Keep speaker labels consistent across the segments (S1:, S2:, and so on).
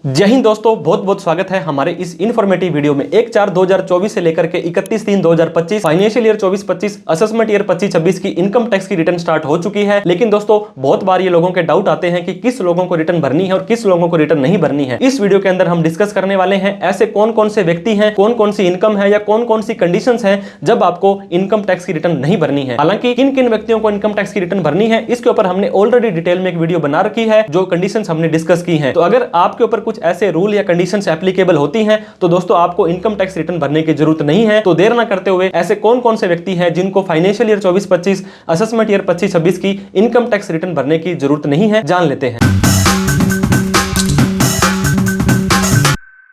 S1: जय हिंद दोस्तों, बहुत बहुत स्वागत है हमारे इस इन्फॉर्मेटिव वीडियो में। 1/4/2024 से लेकर के 31/3/2025 फाइनेंशियल ईयर 24-25 असेसमेंट ईयर 25-26 की इनकम टैक्स की रिटर्न स्टार्ट हो चुकी है। लेकिन दोस्तों बहुत बार ये लोगों के डाउट आते हैं कि किस लोगों को रिटर्न भरनी है और किस लोगों को रिटर्न नहीं भरनी है। इस वीडियो के अंदर हम डिस्कस करने वाले हैं ऐसे कौन कौन से व्यक्ति हैं, कौन कौन सी इनकम है या कौन कौन सी कंडीशंस हैं जब आपको इनकम टैक्स की रिटर्न नहीं भरनी है। हालांकि किन किन व्यक्तियों को इनकम टैक्स की रिटर्न भरनी है इसके ऊपर हमने ऑलरेडी डिटेल में एक वीडियो बना रखी है, जो कंडीशंस हमने डिस्कस की है। तो अगर आपके ऊपर कुछ ऐसे रूल या कंडीशंस एप्लीकेबल होती हैं तो दोस्तों आपको इनकम टैक्स रिटर्न भरने की जरूरत नहीं है। तो देर ना करते हुए ऐसे कौन कौन से व्यक्ति हैं जिनको फाइनेंशियल ईयर 24-25 असेसमेंट ईयर 25-26 की इनकम टैक्स रिटर्न भरने की जरूरत नहीं है, जान लेते हैं।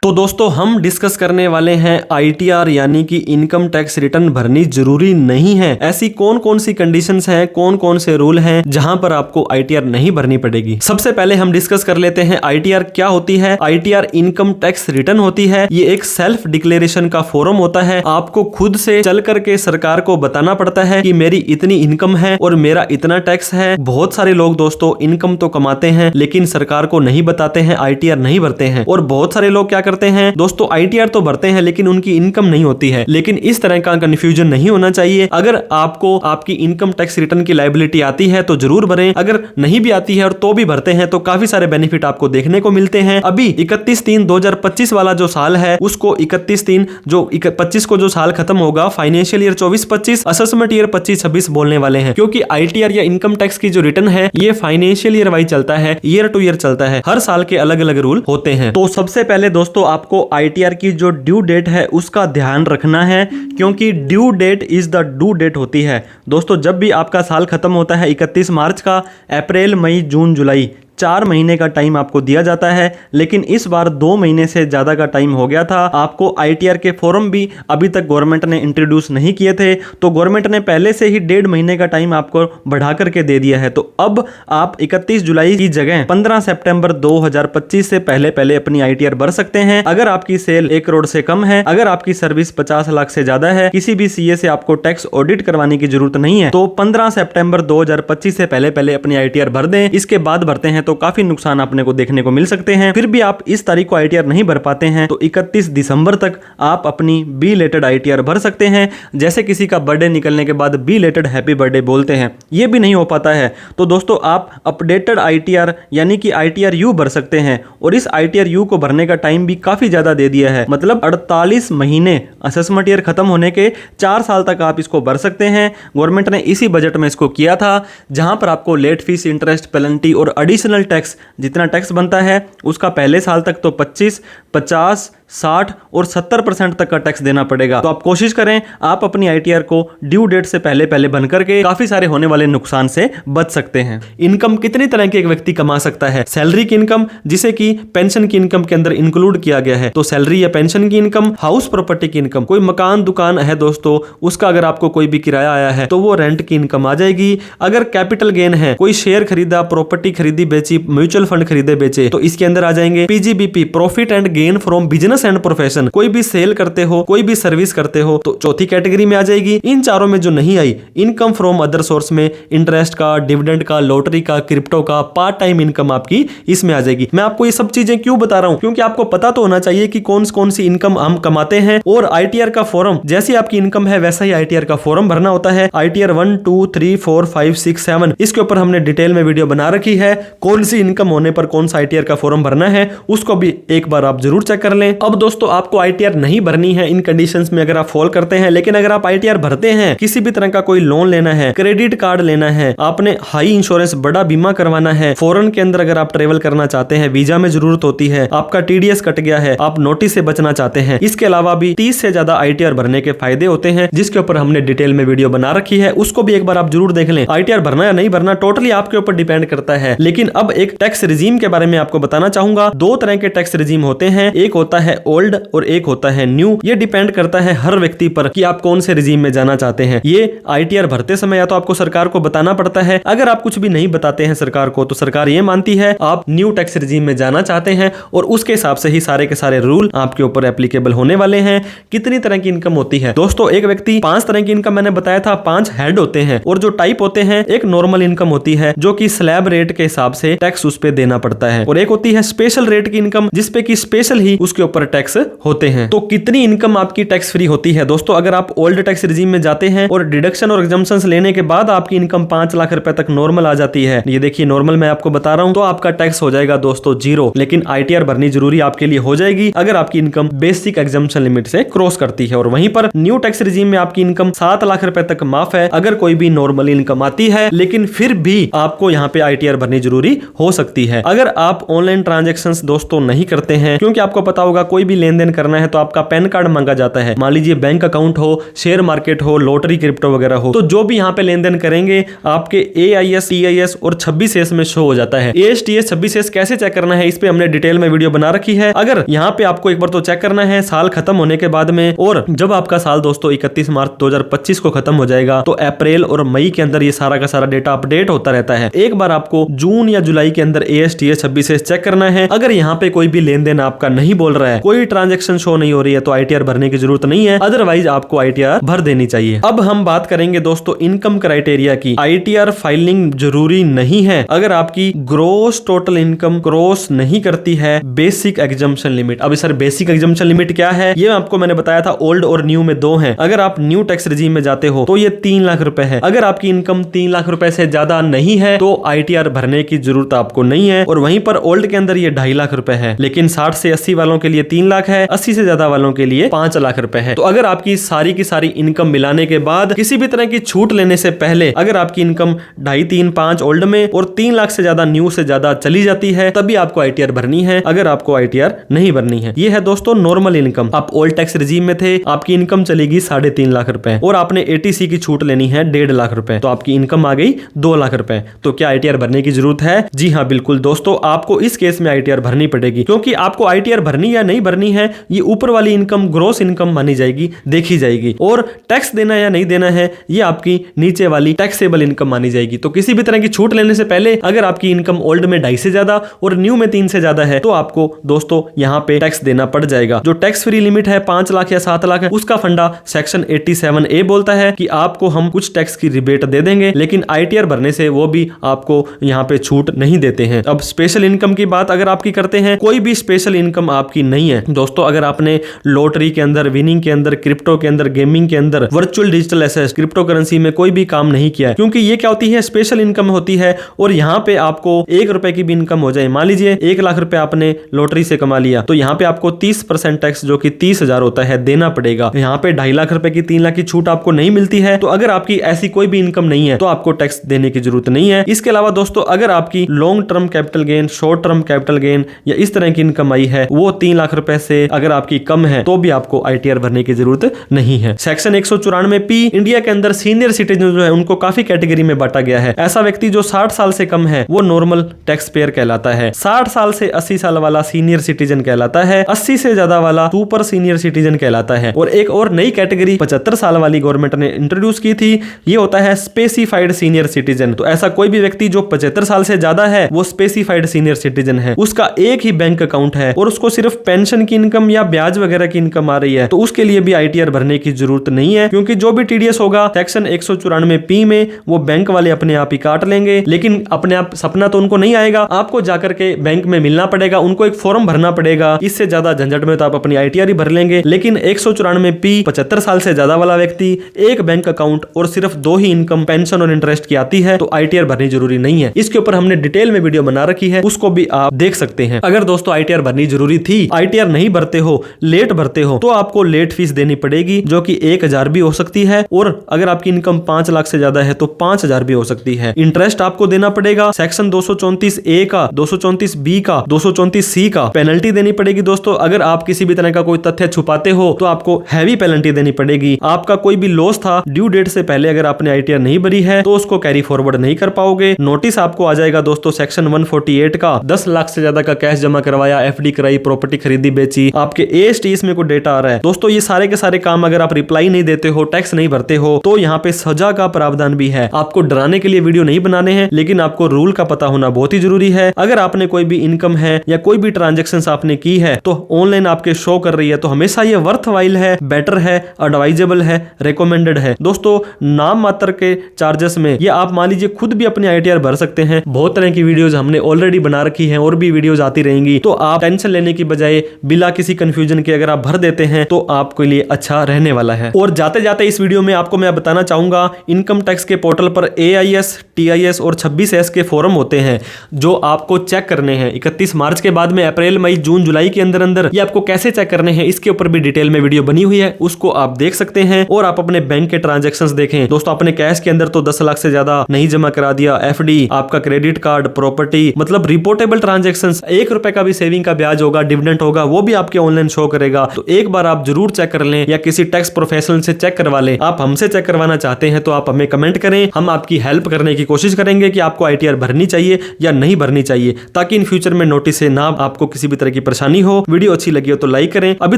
S1: तो दोस्तों हम डिस्कस करने वाले हैं आईटीआर यानी कि इनकम टैक्स रिटर्न भरनी जरूरी नहीं है। ऐसी कौन कौन सी कंडीशंस हैं, कौन कौन से रूल हैं जहां पर आपको आईटीआर नहीं भरनी पड़ेगी। सबसे पहले हम डिस्कस कर लेते हैं आईटीआर क्या होती है। आईटीआर इनकम टैक्स रिटर्न होती है। ये एक सेल्फ डिक्लेरेशन का फॉर्म होता है। आपको खुद से चल करके सरकार को बताना पड़ता है कि मेरी इतनी इनकम है और मेरा इतना टैक्स है। बहुत सारे लोग दोस्तों इनकम तो कमाते हैं लेकिन सरकार को नहीं बताते हैं, आईटीआर नहीं भरते हैं। और बहुत सारे लोग क्या करते हैं दोस्तों, आईटीआर तो भरते हैं लेकिन उनकी इनकम नहीं होती है। लेकिन इस तरह का कंफ्यूजन नहीं होना चाहिए। अगर आपको आपकी इनकम टैक्स रिटर्न की लायबिलिटी आती है तो जरूर भरें। अगर नहीं भी आती है और तो भी भरते हैं तो काफी सारे बेनिफिट आपको देखने को मिलते हैं। अभी 31/3/2025 वाला जो साल है उसको 31/3/25 को जो साल खत्म होगा फाइनेंशियल ईयर 24-25 असेसमेंट ईयर 25-26 बोलने वाले हैं, क्योंकि आईटीआर या इनकम टैक्स की जो रिटर्न है ये फाइनेंशियल ईयर वाइज चलता है, ईयर टू ईयर चलता है। हर साल के अलग अलग रूल होते हैं। तो सबसे पहले दोस्तों आपको आईटीआर की जो ड्यू डेट है उसका ध्यान रखना है, क्योंकि due date is the due date होती है। दोस्तों जब भी आपका साल खत्म होता है 31 मार्च का, अप्रैल मई जून जुलाई 4 महीने का टाइम आपको दिया जाता है। लेकिन इस बार 2 महीने से ज्यादा का टाइम हो गया था। आपको आईटीआर के फॉर्म भी अभी तक गवर्नमेंट ने इंट्रोड्यूस नहीं किए थे, तो गवर्नमेंट ने पहले से ही 1.5 महीने का टाइम आपको बढ़ा करके दे दिया है। तो अब आप 31 जुलाई की जगह 15 सितंबर 2025 से पहले पहले अपनी आईटीआर भर सकते हैं। अगर आपकी सेल 1 करोड़ से कम है, अगर आपकी सर्विस 50 लाख से ज्यादा है, किसी भी सीए से आपको टैक्स ऑडिट करवाने की जरूरत नहीं है, तो 15 सितंबर 2025 से पहले पहले अपनी आईटीआर भर दें। इसके बाद भरते हैं तो काफी नुकसान अपने को देखने को मिल सकते हैं। फिर भी आप इस तारीख को आईटीआर नहीं भर पाते हैं तो 31 दिसंबर तक आप अपनी बिलेटेड आईटीआर भर सकते हैं। जैसे किसी का बर्थडे निकलने के बाद बिलेटेड हैप्पी बर्थडे बोलते हैं, ये भी नहीं हो पाता है तो दोस्तों आप अपडेटेड आईटीआर यानी कि आईटीआर यू भर सकते हैं। और इस आईटीआर यू को भरने का टाइम भी काफी ज्यादा दे दिया है, मतलब 48 महीने असेसमेंट ईयर खत्म होने के 4 साल तक आप इसको भर सकते हैं। गवर्नमेंट ने इसी बजट में इसको किया था, जहां पर आपको लेट फीस, इंटरेस्ट, पेनल्टी और एडिशनल टैक्स जितना टैक्स बनता है उसका पहले साल तक तो 25, 50, 60 और 70% तक का टैक्स देना पड़ेगा। तो आप कोशिश करें आप अपनी आईटीआर को ड्यू डेट से पहले पहले बन करके काफी सारे होने वाले नुकसान से बच सकते हैं। इनकम कितनी तरह की एक व्यक्ति कमा सकता है। सैलरी की इनकम, जिसे कि पेंशन की इनकम के अंदर इंक्लूड किया गया है, तो सैलरी या पेंशन की इनकम, हाउस प्रॉपर्टी की इनकम, कोई मकान दुकान है दोस्तों उसका अगर आपको कोई भी किराया आया है तो वो रेंट की इनकम आ जाएगी। अगर कैपिटल गेन है, कोई शेयर खरीदा, प्रॉपर्टी खरीदी बेची, म्यूचुअल फंड खरीदे बेचे, तो इसके अंदर आ जाएंगे PGBP, profit and gain from business and profession. कोई भी सेल करते हो, कोई भी सर्विस करते हो तो चौथी कैटेगरी में आ जाएगी। इन चारों में जो नहीं आई, इनकम फ्रॉम अदर सोर्स में इंटरेस्ट का, डिविडेंड का, लॉटरी का, क्रिप्टो का, पार्ट टाइम इनकम आपकी इसमें आ जाएगी। मैं आपको ये सब चीजें क्यों बता रहा हूं, क्योंकि आपको पता तो होना चाहिए कि कौन कौन सी इनकम हम कमाते हैं। और आईटीआर का फॉर्म, जैसी आपकी इनकम है वैसा ही आईटीआर का फॉर्म भरना होता है। आईटीआर 1, 2, 3, 4, 5, 6, 7 इसके ऊपर हमने डिटेल में वीडियो बना रखी है। कौन सी इनकम होने पर कौन सा आईटीआर का फॉर्म भरना है उसको भी एक बार आप जरूर चेक कर लें। अब दोस्तों आपको आईटीआर नहीं भरनी है इन कंडीशंस में अगर आप फॉल करते हैं। लेकिन अगर आप आईटीआर भरते हैं, किसी भी तरह का कोई लोन लेना है, क्रेडिट कार्ड लेना है, आपने हाई इंश्योरेंस बड़ा बीमा करवाना है, फॉरेन के अंदर अगर आप ट्रेवल करना चाहते हैं, वीजा में जरूरत होती है, आपका टीडीएस कट गया है, आप नोटिस से बचना चाहते हैं, इसके अलावा भी 30 से ज्यादा आईटीआर भरने के फायदे होते हैं, जिसके ऊपर हमने डिटेल में वीडियो बना रखी है। उसको भी एक बार आप जरूर देख लें। आईटीआर भरना या नहीं भरना टोटली आपके ऊपर डिपेंड करता है। लेकिन अब एक टैक्स रिजीम के बारे में आपको बताना चाहूंगा। 2 तरह के टैक्स रिजीम होते हैं। एक होता है है ओल्ड और एक होता है न्यू। ये डिपेंड करता है हर व्यक्ति पर कि आप कौन से रिजीम में जाना चाहते हैं। ये आईटीआर भरते समय या तो आपको सरकार को बताना पड़ता है। अगर आप कुछ भी नहीं बताते हैं सरकार को तो सरकार ये मानती है आप न्यू टैक्स रिजीम में जाना चाहते हैं और उसके हिसाब से ही सारे के सारे रूल आपके ऊपर एप्लीकेबल होने वाले हैं। कितनी तरह की इनकम होती है दोस्तों, एक व्यक्ति 5 तरह की इनकम मैंने बताया था, 5 हेड होते हैं और जो टाइप होते हैं, एक नॉर्मल इनकम होती है जो कि स्लैब रेट के हिसाब से टैक्स उस पे देना पड़ता है, और एक होती है स्पेशल रेट की इनकम जिसपे कि स्पेशल ही उसके ऊपर टैक्स होते हैं। तो कितनी इनकम आपकी टैक्स फ्री होती है दोस्तों, अगर आप ओल्ड टैक्स रिजीम में जाते हैं और डिडक्शन और एग्जम्पशंस लेने के बाद आपकी इनकम 5 लाख रुपए तक नॉर्मल आ जाती है, ये देखिए नॉर्मल मैं आपको बता रहा हूं, तो आपका टैक्स हो जाएगा दोस्तों 0। लेकिन आईटीआर भरनी जरूरी आपके लिए हो जाएगी अगर आपकी इनकम बेसिक एग्जम्पशन लिमिट से क्रॉस करती है। और वहीं पर न्यू टैक्स रिजीम में आपकी इनकम 7 लाख रुपए तक माफ है अगर कोई भी नॉर्मल इनकम आती है, लेकिन फिर भी आपको यहाँ पे आईटीआर भरनी जरूरी हो सकती है। अगर आप ऑनलाइन ट्रांजेक्शंस दोस्तों नहीं करते हैं, क्योंकि आपको पता होगा कोई भी लेन देन करना है तो आपका पैन कार्ड मांगा जाता है। मान लीजिए बैंक अकाउंट हो, शेयर मार्केट हो, लॉटरी, क्रिप्टो वगैरह हो, तो जो भी यहाँ पे लेन देन करेंगे आपके AIS, TIS और 26S में शो हो जाता है। AS, TS, 26S कैसे चेक करना है, इस पे हमने डिटेल में वीडियो बना रखी है। अगर यहाँ पे आपको एक बार तो चेक करना है साल खत्म होने के बाद में, और जब आपका साल दोस्तों 31 मार्च 2025 को खत्म हो जाएगा तो अप्रैल और मई के अंदर ये सारा का सारा डेटा अपडेट होता रहता है। एक बार आपको जून या जुलाई के अंदर AS, TS, 26S चेक करना है। अगर यहाँ पे कोई भी लेन देन आपका नहीं बोल रहा है, कोई ट्रांजेक्शन शो नहीं हो रही है, तो आईटीआर भरने की जरूरत नहीं है, अदरवाइज आपको आईटीआर भर देनी चाहिए। अब हम बात करेंगे दोस्तों इनकम क्राइटेरिया की। आईटीआर फाइलिंग जरूरी नहीं है अगर आपकी ग्रोस टोटल इनकम क्रॉस नहीं करती है बेसिक एग्जम्पशन लिमिट। अब सर बेसिक एग्जम्पशन लिमिट क्या है, ये आपको मैंने बताया था ओल्ड और न्यू में 2 हैं। अगर आप न्यू टैक्स रिजीम में जाते हो तो ये 3 लाख रुपए है। अगर आपकी इनकम 3 लाख रुपए से ज्यादा नहीं है तो आईटीआर भरने की जरूरत आपको नहीं है। और वहीं पर ओल्ड के अंदर ये 2.5 लाख रुपए है, लेकिन 60 से 80 वालों के लिए 3 लाख है, 80 से ज्यादा वालों के लिए 5 लाख रुपए है। तो अगर आपकी सारी की सारी इनकम मिलाने के बाद किसी भी तरह की छूट लेने से पहले अगर आपकी इनकम 2.5, 3, 5 ओल्ड में और 3 लाख से ज्यादा न्यू से ज्यादा चली जाती है, तभी आपको आईटीआर भरनी है। अगर आपको आईटीआर नहीं भरनी है, ये है दोस्तों नॉर्मल इनकम। आप ओल्ड टैक्स रिजीम में थे, आपकी इनकम चलेगी 3.5 लाख रुपए और आपने ATC की छूट लेनी है 1.5 लाख रुपए, तो आपकी इनकम आ गई 2 लाख रुपए। तो क्या आईटीआर भरने की जरूरत है? जी हाँ बिल्कुल दोस्तों, आपको इस केस में आईटीआर भरनी पड़ेगी, क्योंकि आपको आईटीआर भरनी या नहीं भरनी है ये ऊपर वाली इनकम ग्रोस इनकम मानी जाएगी, देखी जाएगी, और टैक्स देना या नहीं देना है ये आपकी नीचे वाली टैक्सेबल इनकम मानी जाएगी। तो किसी भी तरह की छूट लेने से पहले अगर आपकी इनकम ओल्ड में 2.5 से ज्यादा और न्यू में 3 से ज्यादा है तो आपको दोस्तों यहाँ पे टैक्स देना पड़ जाएगा। जो टैक्स फ्री लिमिट है 5 लाख या 7 लाख है, उसका फंडा सेक्शन 87A बोलता है कि आपको हम कुछ टैक्स की रिबेट दे देंगे, लेकिन आईटीआर भरने से वो भी आपको यहाँ पे छूट नहीं देते हैं। अब स्पेशल इनकम की बात अगर आपकी करते हैं, कोई भी स्पेशल इनकम आपकी नहीं है दोस्तों। अगर आपने लॉटरी के अंदर, विनिंग के अंदर, क्रिप्टो के अंदर, गेमिंग के अंदर, virtual digital assets, crypto currency में कोई भी काम नहीं किया है, क्योंकि ये क्या होती है स्पेशल इनकम होती है, और यहाँ पे आपको 1 रुपए की भी इनकम हो जाए, मान लीजिए 1 लाख रुपए आपने लॉटरी से कमा लिया, तो यहाँ पे आपको 30% टैक्स जो कि 30,000 होता है देना पड़ेगा। यहाँ पे 2.5 लाख रुपए की 3 लाख की छूट आपको नहीं मिलती है। तो अगर आपकी ऐसी कोई भी इनकम नहीं है तो आपको टैक्स देने की जरूरत नहीं है। इसके अलावा दोस्तों अगर आपकी long term capital gain, short term capital gain या इस तरह की इनकम आई है, वो 3 लाख रुपए से अगर आपकी कम है तो भी आपको आईटीआर भरने की जरूरत नहीं है। सेक्शन 194P इंडिया के अंदर सीनियर सिटीजन जो है उनको काफी कैटेगरी में बांटा गया है। ऐसा व्यक्ति जो 60 साल से कम है वो नॉर्मल टैक्स पेयर कहलाता है, 60 साल से 80 साल वाला सीनियर सिटीजन कहलाता है, 80 से ज्यादा वाला सुपर सीनियर सिटीजन कहलाता है। और एक और नई कैटेगरी 75 साल वाली गवर्नमेंट ने इंट्रोड्यूस की थी, ये होता है स्पेसिफाइड सीनियर सिटीजन। तो ऐसा कोई भी व्यक्ति जो 75 साल से ज्यादा है वो स्पेसिफाइड सीनियर सिटीजन है, उसका एक ही बैंक अकाउंट है और उसको सिर्फ पेंशन की इनकम या ब्याज वगैरह की इनकम आ रही है, तो उसके लिए भी आईटीआर भरने की जरूरत नहीं है, क्योंकि जो भी टीडीएस होगा सेक्शन 194P में वो बैंक वाले अपने आप ही काट लेंगे। लेकिन अपने आप सपना तो उनको नहीं आएगा, आपको जाकर के बैंक में मिलना पड़ेगा, उनको एक फॉर्म भरना पड़ेगा। इससे ज्यादा झंझट में तो आप अपनी आईटीआर ही भर लेंगे। लेकिन 194P 75 साल से ज्यादा वाला व्यक्ति, एक बैंक अकाउंट और सिर्फ 2 ही इनकम पेंशन और इंटरेस्ट की आती है, तो आईटीआर भरनी जरूरी नहीं है। इसके ऊपर हमने डिटेल में वीडियो बना रखी है, उसको भी आप देख सकते हैं। अगर दोस्तों आईटीआर भरनी जरूरी थी, आईटीआर नहीं भरते हो, लेट भरते हो, तो आपको लेट फीस देनी पड़ेगी, जो कि 1000 भी हो सकती है, और अगर आपकी इनकम 5 लाख से ज्यादा है तो 5000 भी हो सकती है। इंटरेस्ट आपको देना पड़ेगा सेक्शन 234A का, 234B का, 234C का पेनल्टी देनी पड़ेगी दोस्तों। अगर आप किसी भी तरह का कोई तथ्य छुपाते हो तो आपको हैवी पेनल्टी देनी पड़ेगी। आपका कोई भी लॉस था ड्यू डेट से पहले अगर आपने आईटीआर नहीं भरी है तो उसको कैरी फॉरवर्ड नहीं कर पाओगे। नोटिस आपको आ जाएगा दोस्तों सेक्शन 148 का, 10 लाख से ज्यादा का कैश जमा करवाया, एफडी कराई, प्रॉपर्टी खरीदी खरीदी बेची, आपके AST इसमें कोई डेटा आ रहा है। दोस्तों ये सारे के सारे काम अगर आप रिप्लाई नहीं देते हो, टैक्स नहीं भरते हो, तो यहाँ पे सजा का प्रावधान भी है। आपको डराने के लिए वीडियो नहीं बनाने हैं, लेकिन आपको रूल का पता होना बहुत ही जरूरी है। अगर आपने कोई भी इनकम है या कोई भी ट्रांजेक्शन आपने की है तो ऑनलाइन आपके शो कर रही है, तो हमेशा ये वर्थवाइल है, बेटर है, एडवाइजेबल है, रिकमेंडेड है। दोस्तों नाम मात्र के चार्जेस में ये आप मान लीजिए खुद भी अपनी ITR भर सकते हैं। बहुत तरह की वीडियोस हमने ऑलरेडी बना रखी हैं और भी वीडियोस आती रहेंगी, तो आप टेंशन लेने की बजाय बिना किसी कंफ्यूजन के अगर आप भर देते हैं तो आपके लिए अच्छा रहने वाला है। और जाते जाते इस वीडियो में आपको मैं बताना चाहूंगा, इनकम टैक्स के पोर्टल पर AIS, TIS और 26S के फॉर्म होते हैं जो आपको चेक करने हैं 31 मार्च के बाद में। अप्रैल, मई, जून, जुलाई के अंदर ये आपको कैसे चेक करने हैं इसके ऊपर भी डिटेल में वीडियो बनी हुई है, उसको आप देख सकते हैं। और आप अपने बैंक के ट्रांजैक्शंस देखें। दोस्तों अपने कैश के अंदर तो 10 लाख से ज्यादा नहीं जमा करा दिया, FD, आपका क्रेडिट कार्ड, प्रॉपर्टी, मतलब रिपोर्टेबल ट्रांजैक्शंस, 1 रुपए का भी सेविंग का ब्याज होगा, डिविडेंड होगा, वो भी आपके ऑनलाइन शो करेगा। तो एक बार आप जरूर चेक कर लें या किसी टैक्स प्रोफेशनल से चेक करवा लें। आप हमसे चेक करवाना चाहते हैं तो आप हमें कमेंट करें, हम आपकी हेल्प करने की कोशिश करेंगे कि आपको ITR भरनी चाहिए या नहीं भरनी चाहिए, ताकि इन फ्यूचर में नोटिस से ना आपको किसी भी तरह की परेशानी हो। वीडियो अच्छी लगी हो तो लाइक करें, अभी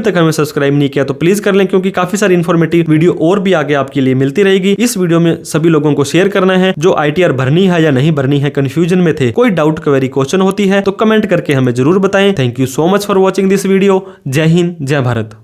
S1: तक हमें सब्सक्राइब नहीं किया तो प्लीज कर लें, क्योंकि काफी सारी इंफॉर्मेटिव वीडियो और भी आगे आपके लिए मिलती रहेगी। इस वीडियो में सभी लोगों को शेयर करना है जो ITR भरनी है या नहीं भरनी है, कंफ्यूजन में थे, कोई डाउट क्वेरी क्वेश्चन होती है तो कमेंट करके हमें जरूर बताएं। Thank you so much for watching this video. जय हिंद, जय भारत।